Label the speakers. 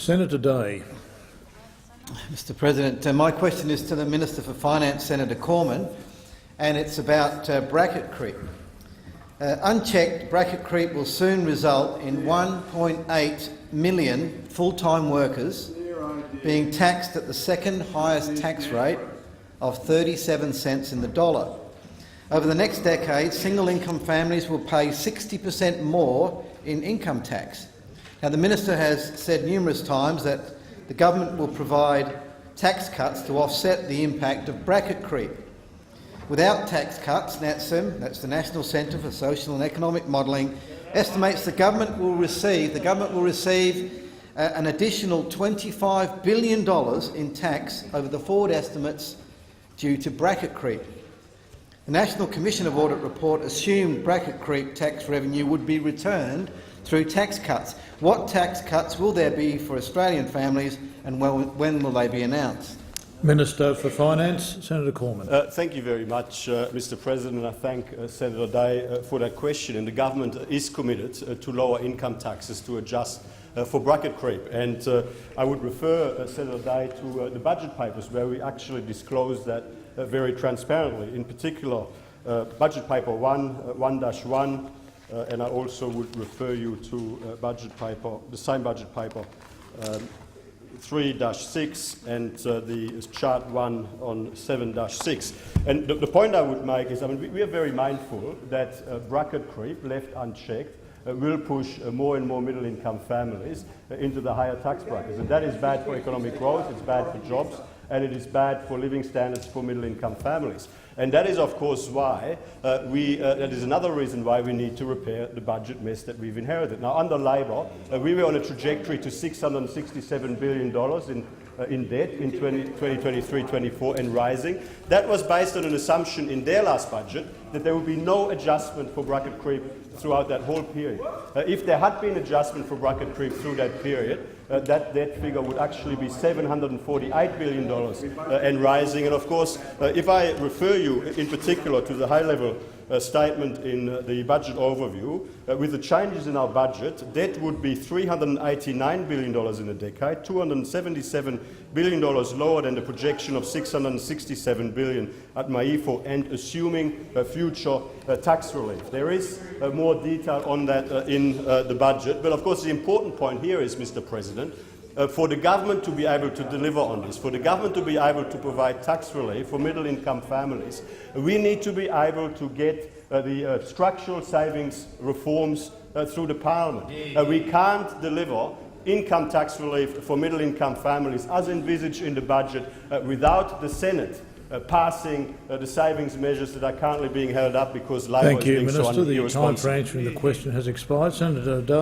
Speaker 1: Senator Day.
Speaker 2: Mr President, my question is to the Minister for Finance, Senator Cormann, and it's about bracket creep. Unchecked, bracket creep will soon result in 1.8 million full-time workers being taxed at the second highest tax rate of 37 cents in the dollar. Over the next decade, single-income families will pay 60% more in income tax. Now, the Minister has said numerous times that the government will provide tax cuts to offset the impact of bracket creep. Without tax cuts, NATSEM, that's the National Centre for Social and Economic Modelling, estimates the government will receive an additional $25 billion in tax over the forward estimates due to bracket creep. The National Commission of Audit report assumed bracket creep tax revenue would be returned through tax cuts. What tax cuts will there be for Australian families, and when will they be announced?
Speaker 1: Minister for Finance, Senator Cormann.
Speaker 3: Thank you very much, Mr President. I thank Senator Day for that question. And the government is committed to lower income taxes to adjust for bracket creep. And I would refer Senator Day to the budget papers, where we actually disclose that very transparently. In particular, budget paper 1-1, and I also would refer you to budget paper, the same budget paper 3-6 and the chart 1 on 7-6. And the point I would make is, we are very mindful that bracket creep, left unchecked, will push more and more middle-income families into the higher tax brackets. And that is bad for economic growth, it's bad for jobs, and it is bad for living standards for middle-income families. And that is, of course, why that is another reason why we need to repair the budget mess that we've inherited. Now, under Labor, we were on a trajectory to $667 billion in debt in 2023-24 and rising. That was based on an assumption in their last budget that there would be no adjustment for bracket creep throughout that whole period. If there had been adjustment for bracket creep through that period, that debt figure would actually be $748 billion and rising. And of course, if I refer you in particular to the high-level statement in the budget overview, with the changes in our budget, debt would be $389 billion in a decade, $277 billion lower than the projection of $667 billion at MAIFO, and assuming future tax relief. There is more detail on that in the budget, but of course the important point here is, Mr President, for the government to be able to deliver on this, for the government to be able to provide tax relief for middle-income families, we need to be able to get the structural savings reforms through the Parliament. We can't deliver income tax relief for middle-income families as envisaged in the budget without the Senate passing the savings measures that are currently being held up because Labor is being so irresponsible.
Speaker 1: Thank you, Minister. The time for answering the question has expired. Senator Day.